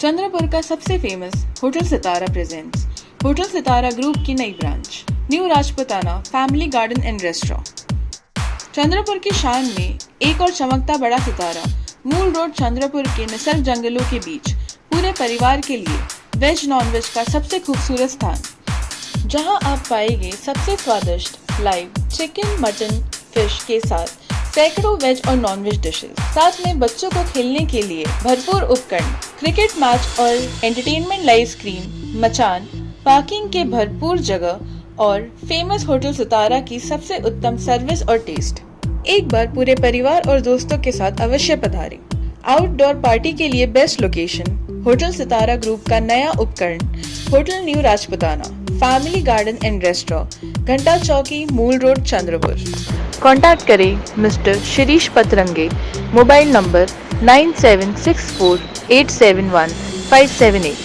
चंद्रपुर का सबसे famous hotel सितारा presents hotel सितारा group की नई branch new Rajputana family garden end restaurant. Chandrapur की शान में एक और चमकता बड़ा सितारा मूल रोड चंद्रपुर के निसर्ग जंगलों के बीच पूरे परिवार के लिए वेज नॉन वेज का सबसे खूबसूरत स्थान, जहां आप पाएंगे सबसे स्वादिष्ट लाइव चिकन मटन फिश के साथ सैकड़ों वेज और नॉन वेज डिशेस, साथ में बच्चों को खेलने के लिए भरपूर उपकरण, क्रिकेट मैच और एंटरटेनमेंट लाइव स्क्रीन, मचान, पार्किंग के भरपूर जगह और फेमस होटल सितारा की सबसे उत्तम सर्विस और टेस्ट। एक बार पूरे परिवार और दोस्तों के साथ अवश्य पधारें। आउटडोर पार्टी के लिए बेस्ट लोकेशन होटल सितारा ग्रुप का नया उपकरण hotel new Rajputana family garden end restaurant, घंटा चौकी, मूल रोड, चंद्रपुर। कॉन्टैक्ट करें मिस्टर शिरीष पतरंगे, मोबाइल नंबर 9764871578।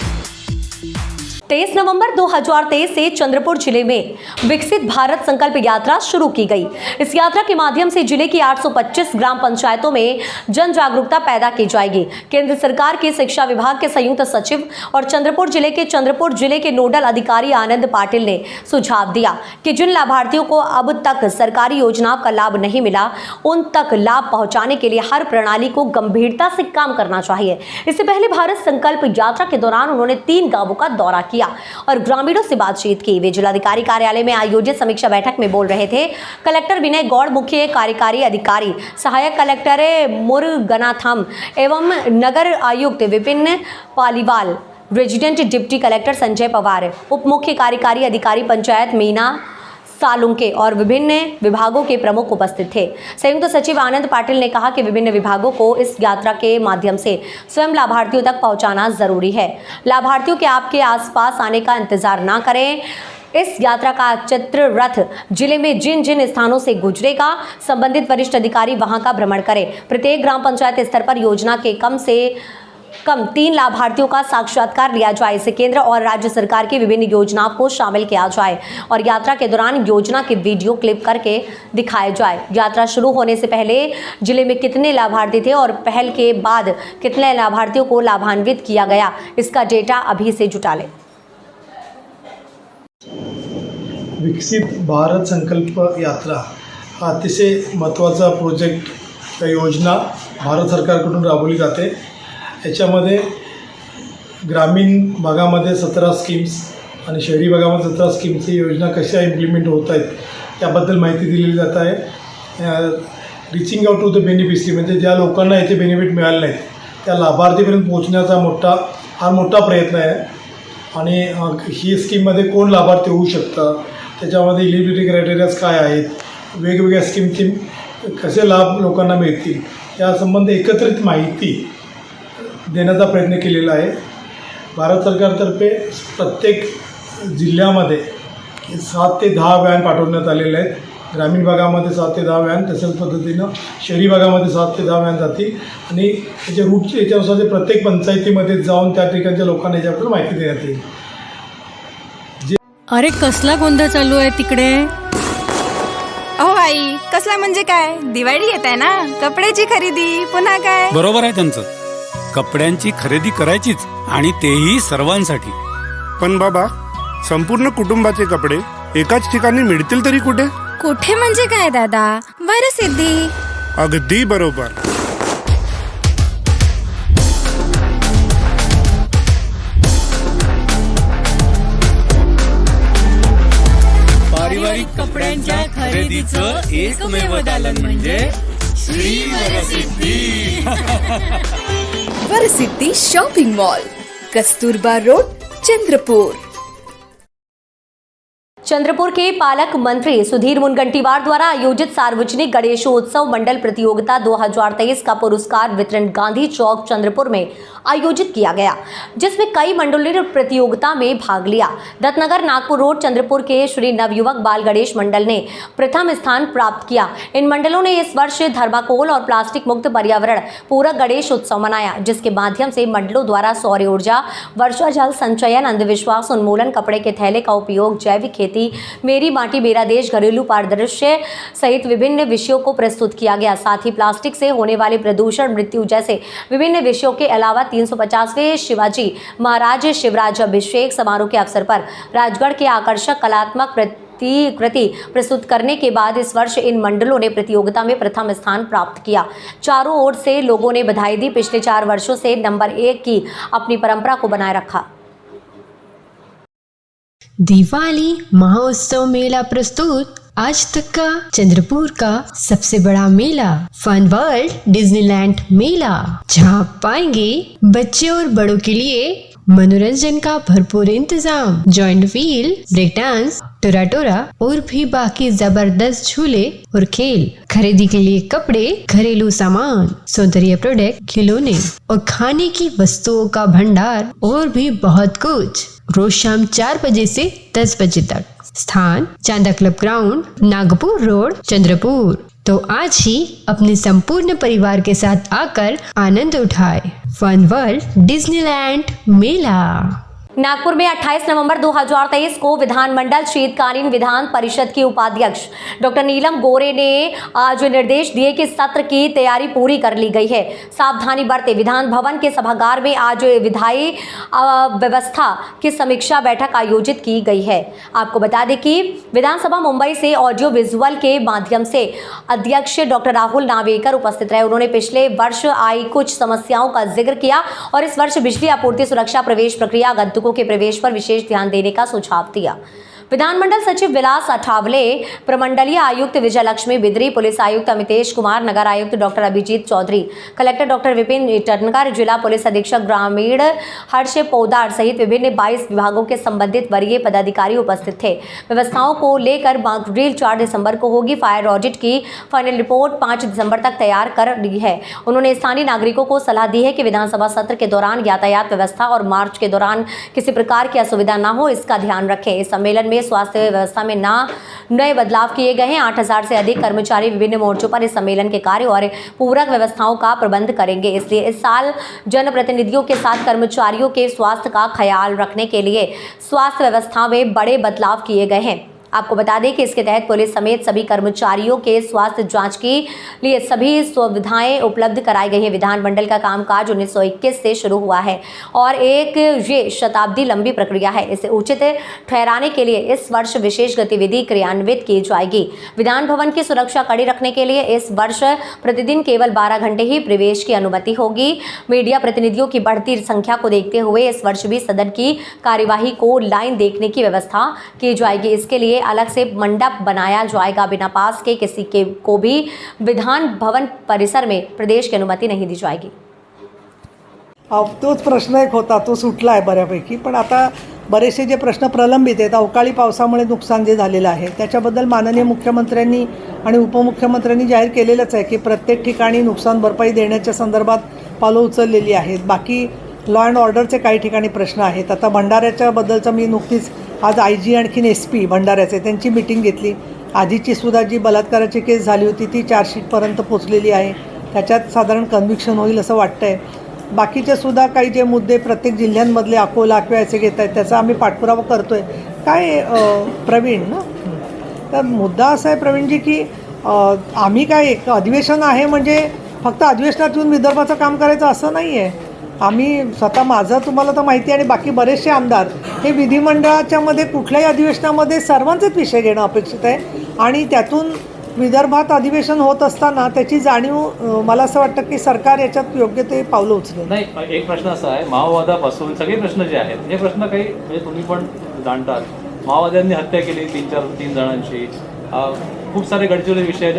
23 नवंबर 2023 से चंद्रपुर जिले में विकसित भारत संकल्प यात्रा शुरू की गई। इस यात्रा के माध्यम से जिले की 825 ग्राम पंचायतों में जन जागरूकता पैदा की जाएगी। केंद्र सरकार के शिक्षा विभाग के संयुक्त सचिव और चंद्रपुर जिले के नोडल अधिकारी आनंद पाटिल ने सुझाव दिया कि जिन लाभार्थियों को अब तक सरकारी योजनाओं का लाभ नहीं मिला, उन तक लाभ पहुंचाने के लिए हर प्रणाली को गंभीरता से काम करना चाहिए। इससे पहले भारत संकल्प यात्रा के दौरान उन्होंने 3 गांवों का दौरा किया और ग्रामीणों से बातचीत की। वे जिलाधिकारी कार्यालय में आयोजित समीक्षा बैठक में बोल रहे थे। कलेक्टर विनय गौड़, मुख्य कार्यकारी अधिकारी, सहायक कलेक्टर मुरुगनाथम एवं नगर आयुक्त Vipin Paliwal, resident deputy collector Sanjay Pawar, उप मुख्य कार्यकारी अधिकारी पंचायत मीना सालुंके और विभिन्न विभागों के प्रमुख उपस्थित थे। संयुक्त सचिव आनंद पाटिल ने कहा कि विभिन्न विभागों को इस यात्रा के माध्यम से स्वयं लाभार्थियों तक पहुंचाना जरूरी है। लाभार्थियों के आपके आसपास आने का इंतजार ना करें। इस यात्रा का चित्र रथ जिले में जिन जिन स्थानों से गुजरेगा, संबंधित वरिष्ठ अधिकारी वहां का भ्रमण करें। प्रत्येक ग्राम पंचायत स्तर पर योजना के कम से कम 3 लाभार्थियों का साक्षात्कार लिया जाए। इसे केंद्र और राज्य सरकार की विभिन्न योजनाओं को शामिल किया जाए और यात्रा के दौरान योजना के वीडियो क्लिप करके दिखाए जाए। यात्रा शुरू होने से पहले जिले में कितने लाभार्थी थे और पहल के बाद कितने लाभार्थियों को लाभान्वित किया गया, इसका डेटा अभी से जुटा लें। विकसित भारत संकल्प यात्रा हा अतिशय महत्त्वाचा प्रोजेक्ट योजना भारत सरकारकडून राबवली जाते। याच्यामध्ये ग्रामीण भागामध्ये 17 स्कीम्स आणि शहरी भागामध्ये 17 स्कीम्सची योजना कशा इम्प्लिमेंट होत आहेत त्याबद्दल माहिती दिलेली जात आहे। Reaching out to the beneficiary म्हणजे ज्या लोकांना याचे बेनिफिट मिळाले नाहीत त्या लाभार्थीपर्यंत पोहोचण्याचा हा मोठा प्रयत्न आहे। आणि ही स्कीममध्ये कोण लाभार्थी होऊ शकतं, त्याच्यामध्ये इलिजिबिलिटी क्रायटेरियाज काय आहेत, वेगवेगळ्या स्कीमचे कसे लाभ लोकांना मिळतील यासंबंधी एकत्रित माहिती देण्याचा प्रयत्न केलेला आहे। भारत सरकारतर्फे प्रत्येक जिल्ह्यामध्ये 7 ते 10 व्हॅन पाठवण्यात आलेले आहेत। ग्रामीण भागामध्ये 7 ते 10 व्हॅन, तशाच पद्धतीनं शहरी भागामध्ये 7 ते 10 व्हॅन जातील आणि त्याच्या रूटचे याच्यानुसार ते प्रत्येक पंचायतीमध्ये जाऊन त्या ठिकाणच्या लोकांना याच्याबद्दल माहिती देण्यात येईल। अरे कसला गोंधळ चालू आहे तिकडे? अहो आई, कसला म्हणजे काय? दिवाळी येत आहे ना, कपड्याची खरेदी, पुन्हा काय? बरोबर आहे त्यांचं, कपड्यांची खरेदी करायचीच आणि तेही सर्वांसाठी। पण बाबा, संपूर्ण कुटुंबाचे कपडे एकाच ठिकाणी मिळतील तरी कुठे? कुठे म्हणजे काय दादा? वरसिद्धी। अगदी बरोबर। पारिवारिक कपड्यांच्या खरेदीचं एकमेव दालन म्हणजे Shri Varsiddhi. Varsiddhi shopping mall, Kasturba road, Chandrapur. Chandrapur के पालक मंत्री सुधीर मुनगंटीवार द्वारा आयोजित सार्वजनिक गणेशोत्सव मंडल प्रतियोगिता 2023 का पुरस्कार वितरण गांधी चौक चंद्रपुर में आयोजित किया गया, जिसमें कई मंडलों ने प्रतियोगिता में भाग लिया। दत्तनगर नागपुर रोड चंद्रपुर के श्री नवयुवक बाल गणेश मंडल ने प्रथम स्थान प्राप्त किया। इन मंडलों ने इस वर्ष थर्माकोल और प्लास्टिक मुक्त पर्यावरण पूरक गणेश उत्सव मनाया, जिसके माध्यम से मंडलों द्वारा सौर ऊर्जा, वर्षा जल संचयन, अंधविश्वास उन्मूलन, कपड़े के थैले का उपयोग, जैविक खेती खेती, मेरी माटी मेरा देश, घरेलू परिदृश्य सहित विभिन्न विषयों को प्रस्तुत किया गया। साथ ही प्लास्टिक से होने वाले प्रदूषण, मृत्यु जैसे विभिन्न विषयों के अलावा 350वें शिवाजी महाराज शिवराज अभिषेक समारोह के अवसर पर राजगढ़ के आकर्षक कलात्मक कृति प्रस्तुत करने के बाद इस वर्ष इन मंडलों ने प्रतियोगिता में प्रथम स्थान प्राप्त किया। चारों ओर से लोगों ने बधाई दी। पिछले 4 वर्षों से नंबर 1 की अपनी परंपरा को बनाए रखा। दिवाली महोत्सव मेला प्रस्तुत आज तक का चंद्रपुर का सबसे बड़ा मेला फन वर्ल्ड डिज्नीलैंड मेला, जहां पाएंगे बच्चे और बड़ों के लिए मनोरंजन का भरपूर इंतजाम, जॉइंट व्हील, ब्रेक डांस, टोरा और भी बाकी जबरदस्त झूले और खेल, खरीदी के लिए कपड़े, घरेलू सामान, सौंदर्य प्रोडक्ट, खिलौने और खाने की वस्तुओं का भंडार और भी बहुत कुछ। रोज शाम 4 बजे से 10 बजे तक। स्थान Chanda club ground, Nagpur road, Chandrapur. तो आज ही अपने संपूर्ण परिवार के साथ आकर आनंद उठाए फन वर्ल्ड डिज्नीलैंड मेला। नागपुर में 28 नवंबर 2023 को विधानमंडल शीतकालीन विधान परिषद की उपाध्यक्ष डॉक्टर नीलम गोरे ने आज निर्देश दिए कि सत्र की तैयारी पूरी कर ली गई है, सावधानी बरते। विधान भवन के सभागार में आज विधायी व्यवस्था की समीक्षा बैठक आयोजित की गई है। आपको बता दें कि विधानसभा मुंबई से ऑडियो विजुअल के माध्यम से अध्यक्ष डॉक्टर राहुल नावेकर उपस्थित रहे। उन्होंने पिछले वर्ष आई कुछ समस्याओं का जिक्र किया और इस वर्ष बिजली आपूर्ति, सुरक्षा, प्रवेश प्रक्रिया, के प्रवेश पर विशेष ध्यान देने का सुझाव दिया। विधानमंडल सचिव विलास अठावले, प्रमंडलीय आयुक्त विजयलक्ष्मी बिद्री, पुलिस आयुक्त अमितेश कुमार, नगर आयुक्त doctor Abhijit Chaudhari, collector doctor Vipin Tankar, जिला पुलिस अधीक्षक ग्रामीण हर्ष पोदार सहित विभिन्न 22 विभागों के संबंधित वरीय पदाधिकारी उपस्थित थे। व्यवस्थाओं को लेकर मॉक ड्रिल 4 दिसंबर को होगी। फायर ऑडिट की फाइनल रिपोर्ट 5 दिसंबर तक तैयार कर ली है। उन्होंने स्थानीय नागरिकों को सलाह दी है कि विधानसभा सत्र के दौरान यातायात व्यवस्था और मार्च के दौरान किसी प्रकार की असुविधा न हो, इसका ध्यान रखें। इस सम्मेलन में स्वास्थ्य व्यवस्था में नए बदलाव किए गए हैं। 8000 से अधिक कर्मचारी विभिन्न मोर्चों पर इस सम्मेलन के कार्य और पूरक व्यवस्थाओं का प्रबंध करेंगे। इसलिए इस साल जनप्रतिनिधियों के साथ कर्मचारियों के स्वास्थ्य का ख्याल रखने के लिए स्वास्थ्य व्यवस्था में बड़े बदलाव किए गए हैं। आपको बता दें कि इसके तहत पुलिस समेत सभी कर्मचारियों के स्वास्थ्य जांच के लिए सभी सुविधाएं उपलब्ध कराई गई हैं। विधानमंडल का कामकाज 1921 से शुरू हुआ है और ये शताब्दी लंबी प्रक्रिया है। इसे उचित ठहराने के लिए इस वर्ष विशेष गतिविधि क्रियान्वित की जाएगी। विधान भवन की सुरक्षा कड़ी रखने के लिए इस वर्ष प्रतिदिन केवल 12 घंटे ही प्रवेश की अनुमति होगी। मीडिया प्रतिनिधियों की बढ़ती संख्या को देखते हुए इस वर्ष भी सदन की कार्यवाही को लाइन देखने की व्यवस्था की जाएगी। इसके लिए अलग से मंडप बनाया जाएगा। बिना पास के किसी के को भी विधान भवन परिसर में प्रवेश की अनुमति नहीं दी जाएगी। तोच प्रश्न एक होता, तो सुटला आहे बऱ्यापैकी, पण आता बरेचसे जे प्रश्न प्रलंबित आहेत, अवकाळी पावसामुळे नुकसान जे झालेलं आहे त्याच्याबद्दल माननीय मुख्यमंत्र्यांनी आणि उपमुख्यमंत्र्यांनी जाहीर केलेलंच आहे की प्रत्येक ठिकाणी नुकसान भरपाई देण्याच्या संदर्भात पावलं उचललेली आहेत। बाकी लॉ अँड ऑर्डरचे काही ठिकाणी प्रश्न आहेत। आता भंडाऱ्याच्या बद्दलचं मी नुकतीच आज IG आणखीन SP भंडाऱ्याचे त्यांची मीटिंग घेतली। आधीची सुद्धा जी बलात्काराची केस झाली होती ती चार्जशीटपर्यंत पोचलेली आहे, त्याच्यात साधारण कन्व्हिक्शन होईल असं वाटतंय। बाकीचे सुद्धा काही जे मुद्दे प्रत्येक जिल्ह्यांमधले अकोला किंवा याचे घेत आहेत त्याचा आम्ही पाठपुरावा करतोय। काय प्रवीण ना, तर मुद्दा असा आहे प्रवीणजी की आम्ही काय एक अधिवेशन आहे म्हणजे फक्त अधिवेशनात येऊन विदर्भाचं काम करायचं असं नाही आहे। आम्ही स्वतः माझं तुम्हाला तर माहिती आहे आणि बाकी बरेचसे आमदार हे विधिमंडळाच्या मध्ये कुठल्याही अधिवेशनामध्ये सर्वांचेच विषय घेणं अपेक्षित आहे आणि त्यातून विदर्भात अधिवेशन होत असताना त्याची जाणीव मला असं वाटतं की सरकार याच्यात योग्य ते पावलं उचलेल। नाही, एक प्रश्न असा आहे, माओवादापासून सगळे प्रश्न जे आहेत हे प्रश्न काही म्हणजे तुम्ही पण जाणतात, माओवाद्यांनी हत्या केली 3 जणांची, खूप सारे गडचिरोली विषय,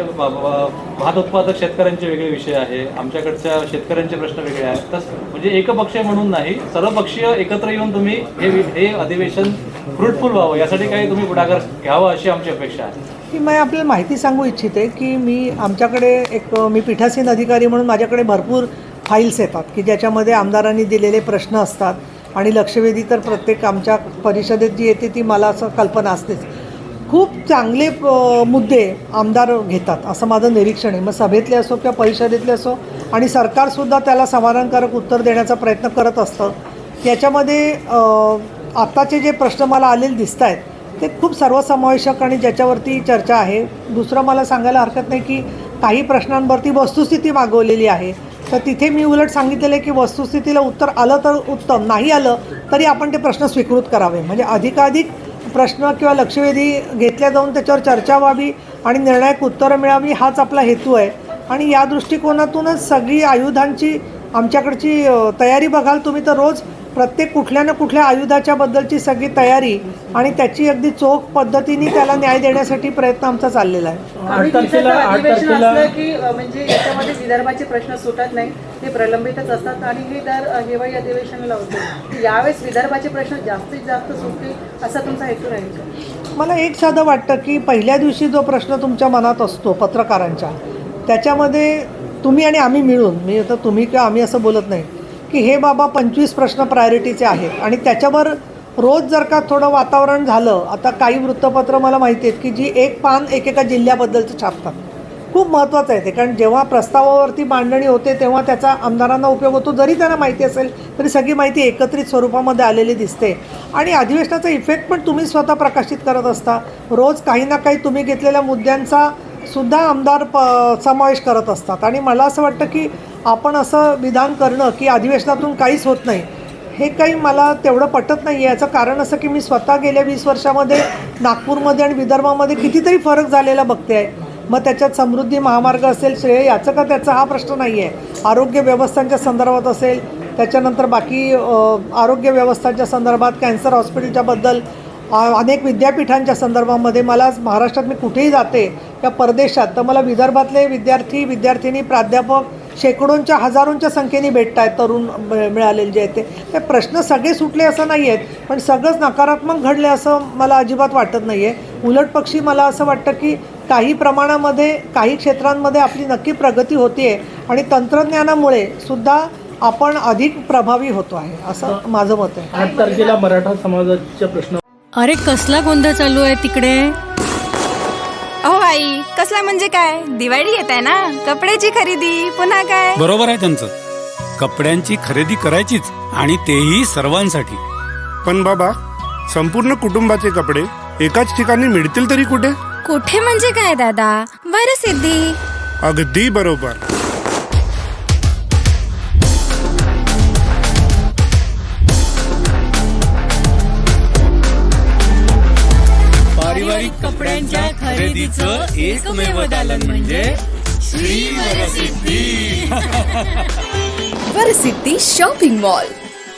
भात उत्पादक शेतकऱ्यांचे वेगळे विषय आहे, आमच्याकडच्या शेतकऱ्यांचे प्रश्न वेगळे आहेत। तर म्हणजे एकपक्षीय म्हणून नाही, सर्वपक्षीय एकत्र येऊन तुम्ही हे अधिवेशन फ्रुटफुल व्हावं यासाठी काही तुम्ही पुढाकार घ्यावा अशी आमची अपेक्षा आहे। की मी आपल्याला माहिती सांगू इच्छिते की मी पीठासीन अधिकारी म्हणून माझ्याकडे भरपूर फाईल्स येतात की ज्याच्यामध्ये आमदारांनी दिलेले प्रश्न असतात आणि लक्षवेधी तर प्रत्येक आमच्या परिषदेत जी येते ती मला असं कल्पना असतेच। खूप चांगले मुद्दे आमदार घेतात असं माझं निरीक्षण आहे। मग सभेतले असो किंवा परिषदेतले असो आणि सरकारसुद्धा त्याला समाधानकारक उत्तर देण्याचा प्रयत्न करत असतं। याच्यामध्ये आत्ताचे जे प्रश्न मला आलेले दिसत आहेत ते खूप सर्वसमावेशक आणि ज्याच्यावरती चर्चा आहे. दुसरं मला सांगायला हरकत नाही की काही प्रश्नांवरती वस्तुस्थिती मागवलेली आहे, तर तिथे मी उलट सांगितलेलं आहे की वस्तुस्थितीला उत्तर आलं तर उत्तम, नाही आलं तरी आपण ते प्रश्न स्वीकृत करावे. म्हणजे अधिकाधिक प्रश्न किंवा लक्षवेधी घेतल्या जाऊन त्याच्यावर चर्चा व्हावी आणि निर्णायक उत्तरं मिळावी, हाच आपला हेतू आहे. आणि या दृष्टिकोनातूनच सगळी आयुधांची आमच्याकडची तयारी बघाल तुम्ही तर रोज प्रत्येक कुठल्या ना कुठल्या आयुधाच्या बद्दलची सगळी तयारी आणि त्याची अगदी चोख पद्धतीने त्याला न्याय देण्यासाठी प्रयत्न आमचा चाललेला आहे. म्हणजे याच्यामध्ये विदर्भाचे प्रश्न सुटत नाही, ते प्रलंबितच असतात आणि हे दर हिवाळी अधिवेशनाला होते. यावेळेस विदर्भाचे प्रश्न जास्तीत जास्त सुटतील असा तुमचा हेतू राहील का? मला एक साधं वाटतं की पहिल्या दिवशी जो प्रश्न तुमच्या मनात असतो पत्रकारांच्या, त्याच्यामध्ये तुम्ही आणि आम्ही मिळून, मी आता तुम्ही किंवा आम्ही असं बोलत नाही, की हे बाबा 25 प्रश्न प्रायोरिटीचे आहेत आणि त्याच्यावर रोज जर का थोडं वातावरण झालं. आता काही वृत्तपत्र मला माहिती आहेत की जी एक पान एकेका जिल्ह्याबद्दलचं छापतात. खूप महत्त्वाचं आहे ते, कारण जेव्हा प्रस्तावावरती मांडणी होते तेव्हा त्याचा आमदारांना उपयोग होतो. जरी त्यांना माहिती असेल तरी सगळी माहिती एकत्रित स्वरूपामध्ये आलेली दिसते आणि अधिवेशनाचा इफेक्ट पण तुम्ही स्वतः प्रकाशित करत असता. रोज काही ना काही तुम्ही घेतलेल्या मुद्द्यांचा सुद्धा आमदार समावेश करत असतात आणि मला असं वाटतं की आपण असं विधान करणं की अधिवेशनातून काहीच होत नाही, हे काही मला तेवढं पटत नाही आहे. याचं कारण असं की मी स्वतः गेल्या 20 वर्षामध्ये नागपूरमध्ये आणि विदर्भामध्ये कितीतरी फरक झालेला बघते आहे. मग त्याच्यात समृद्धी महामार्ग असेल, श्रेय याचं का त्याचा हा प्रश्न नाही आहे. आरोग्य व्यवस्थांच्या संदर्भात असेल, त्याच्यानंतर बाकी आरोग्य व्यवस्थांच्या संदर्भात, कॅन्सर हॉस्पिटलच्याबद्दल, अनेक विद्यापीठांच्या संदर्भामध्ये मला महाराष्ट्रात मी कुठेही जाते या परदेशात तर मला विदर्भातले विद्यार्थी विद्यार्थिनी प्राध्यापक शेकडोंच्या हजारोंच्या संख्येने भेटत आहेत. तरुण मिळालेले जे आहेत ते प्रश्न सगळे सुटले असं नाही आहेत, पण सगळंच नकारात्मक घडले असं मला अजिबात वाटत नाही आहे. उलटपक्षी मला असं वाटतं की काही प्रमाणामध्ये काही क्षेत्रांमध्ये आपली नक्की प्रगती होती आहे आणि तंत्रज्ञानामुळे सुद्धा आपण अधिक प्रभावी होतो आहे असं माझं मत आहे. 8 तारखेला मराठा समाजाच्या प्रश्न. अरे कसला गोंधळ चालू आहे तिकडे? अहो आई, कसला म्हणजे काय, दिवाळी येत आहे ना, कपड्याची खरेदी पुन्हा काय. बरोबर आहे त्यांचं. कपड्यांची खरेदी करायचीच आणि तेही सर्वांसाठी. पण बाबा, संपूर्ण कुटुंबाचे कपडे एकाच ठिकाणी मिळतील तरी कुठे? कुठे म्हणजे काय दादा, वरसिद्धी. अगदी बरोबर. पारिवारिक कपड्यांच्या खरेदीचं एकमेव दालन म्हणजे Shri Varsiddhi. Varsiddhi shopping mall,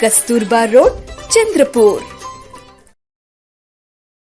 Kasturba road, Chandrapur.